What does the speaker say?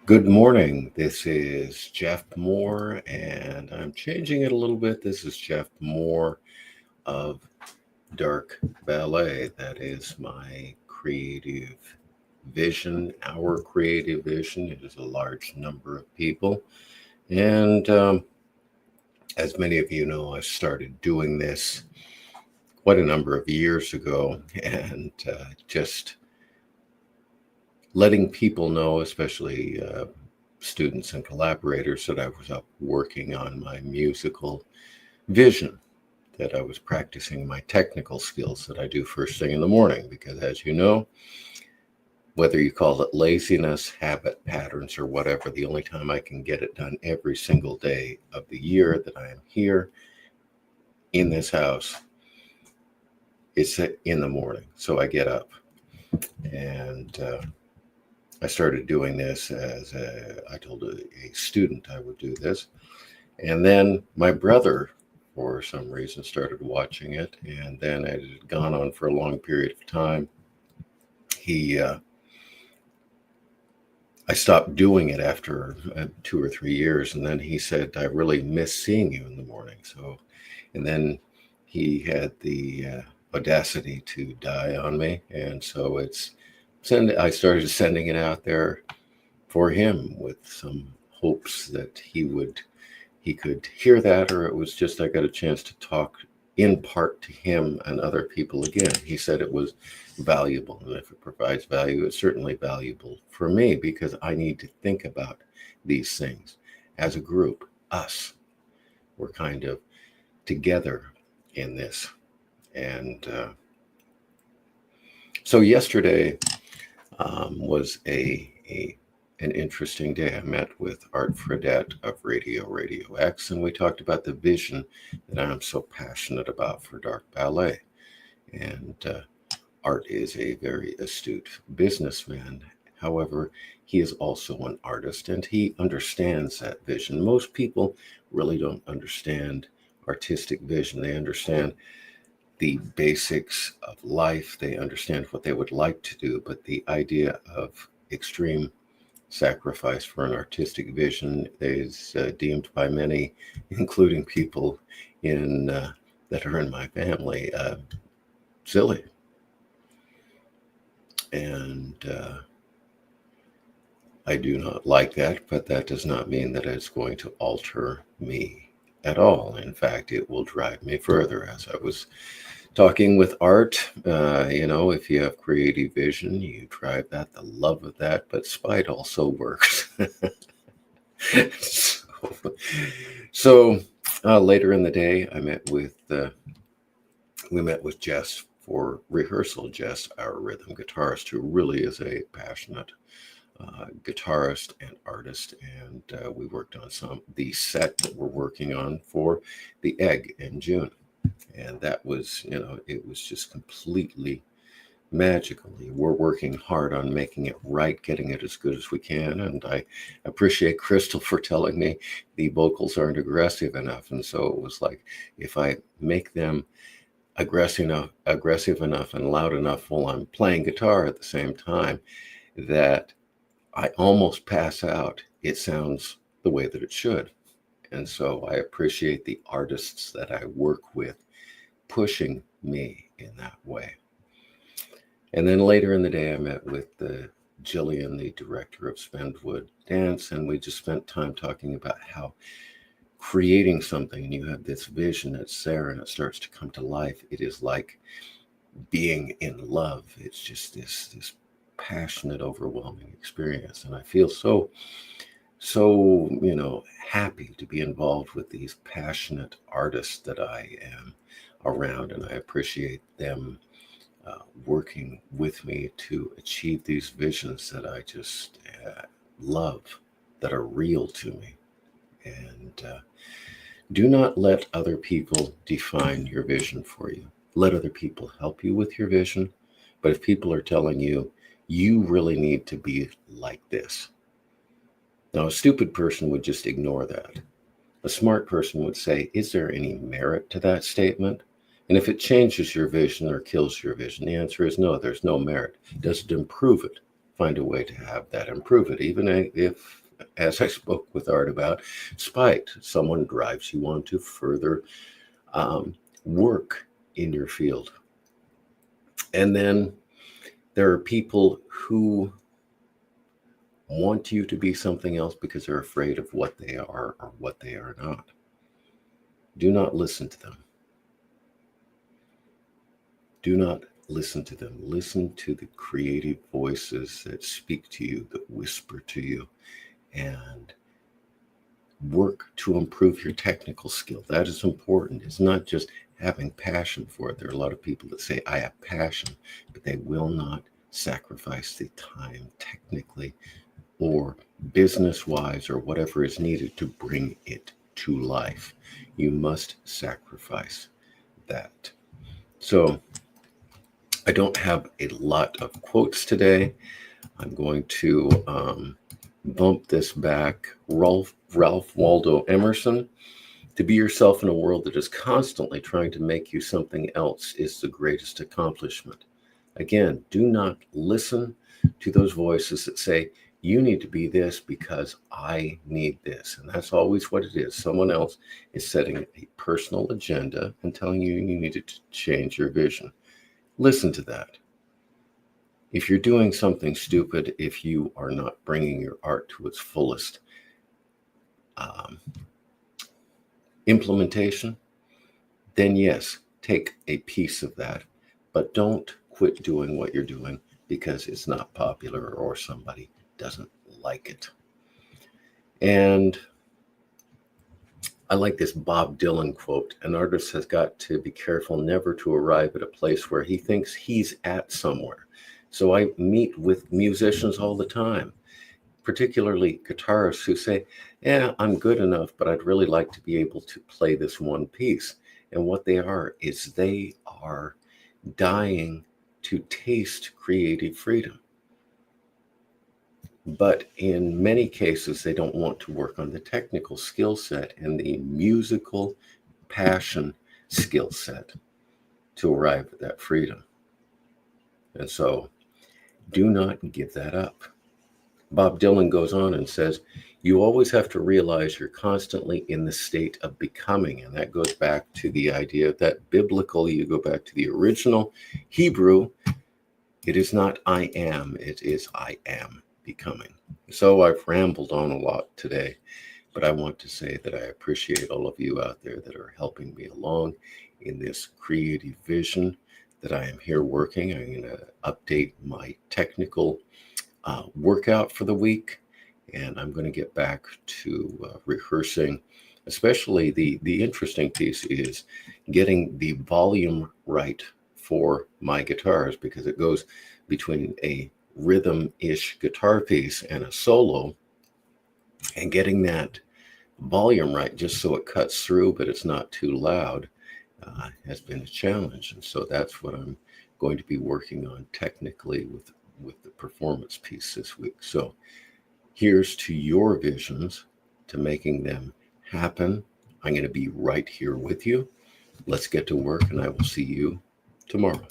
Good morning. This is Jeff Moore, and I'm changing it a little bit. This is Jeff Moore of Dark Ballet. That is my creative vision. Our creative vision. It is a large number of people. And as many of you know, I started doing this quite a number of years ago, and just letting people know, especially students and collaborators, that I was up working on my musical vision, that I was practicing my technical skills that I do first thing in the morning. Because as you know, whether you call it laziness, habit, patterns, or whatever, the only time I can get it done every single day of the year that I am here in this house is in the morning. So I get up and I started doing this I told a student I would do this. And then my brother, for some reason, started watching it. And then it had gone on for a long period of time. I stopped doing it after 2 or 3 years. And then he said, I really miss seeing you in the morning. And then he had the audacity to die on me. And so I started sending it out there for him with some hopes that he could hear that, or it was just I got a chance to talk in part to him and other people again. He said it was valuable, and if it provides value, it's certainly valuable for me, because I need to think about these things as a group. Us, we're kind of together in this. And so yesterday was an interesting day. I met with Art Fredette of Radio X, and we talked about the vision that I'm so passionate about for Dark Ballet. And Art is a very astute businessman. However, he is also an artist, and he understands that vision. Most people really don't understand artistic vision. They understand the basics of life. They understand what they would like to do, but the idea of extreme sacrifice for an artistic vision is deemed by many, including people in that are in my family, silly. And I do not like that, but that does not mean that it's going to alter me at all. In fact, it will drive me further. As I was talking with Art, if you have creative vision, you drive that, the love of that, but spite also works. so later in the day, we met with Jess for rehearsal. Jess, our rhythm guitarist, who really is a passionate guitarist and artist, and we worked on the set that we're working on for the Egg in June. And that was, it was just completely magical. We're working hard on making it right, getting it as good as we can. And I appreciate Crystal for telling me the vocals aren't aggressive enough. And so it was like, if I make them aggressive enough and loud enough while I'm playing guitar at the same time, that I almost pass out, it sounds the way that it should. And so I appreciate the artists that I work with pushing me in that way. And then later in the day, I met with Jillian, the director of Spendwood Dance, and we just spent time talking about how creating something, and you have this vision that's there and it starts to come to life. It is like being in love. It's just this passionate, overwhelming experience. And I feel so happy to be involved with these passionate artists that I am around, and I appreciate them working with me to achieve these visions that I just love, that are real to me. And do not let other people define your vision for you. Let other people help you with your vision. But if people are telling you, you really need to be like this. Now, a stupid person would just ignore that. A smart person would say, is there any merit to that statement? And if it changes your vision or kills your vision, the answer is no, there's no merit. Does it improve it? find a way to have that improve it, even if, as I spoke with Art about, spite someone drives you on to further work in your field. And then there are people who want you to be something else because they're afraid of what they are or what they are not. Do not listen to them. Do not listen to them. Listen to the creative voices that speak to you, that whisper to you, and work to improve your technical skill. That is important. It's not just having passion for it. There are a lot of people that say, I have passion, but they will not sacrifice the time technically or business-wise or whatever is needed to bring it to life. You must sacrifice that. So I don't have a lot of quotes today. I'm going to bump this back. Ralph Waldo Emerson. To be yourself in a world that is constantly trying to make you something else is the greatest accomplishment. Again, do not listen to those voices that say, you need to be this because I need this. And that's always what it is. Someone else is setting a personal agenda and telling you you need to change your vision. Listen to that. If you're doing something stupid, if you are not bringing your art to its fullest implementation, then yes, take a piece of that, but don't quit doing what you're doing because it's not popular or somebody doesn't like it. And I like this Bob Dylan quote. An artist has got to be careful never to arrive at a place where he thinks he's at somewhere. So I meet with musicians all the time, particularly guitarists who say, yeah, I'm good enough, but I'd really like to be able to play this one piece. And what they are is they are dying to taste creative freedom. But in many cases, they don't want to work on the technical skill set and the musical passion skill set to arrive at that freedom. And so do not give that up. Bob Dylan goes on and says, you always have to realize you're constantly in the state of becoming. And that goes back to the idea that biblical, you go back to the original Hebrew, it is not I am, it is I am becoming. So I've rambled on a lot today, but I want to say that I appreciate all of you out there that are helping me along in this creative vision that I am here working. I'm going to update my technical workout for the week, and I'm going to get back to rehearsing. Especially the interesting piece is getting the volume right for my guitars, because it goes between a rhythm-ish guitar piece and a solo, and getting that volume right just so it cuts through but it's not too loud has been a challenge. And so that's what I'm going to be working on technically with the performance piece this week. So here's to your visions, to making them happen. I'm going to be right here with you. Let's get to work, and I will see you tomorrow.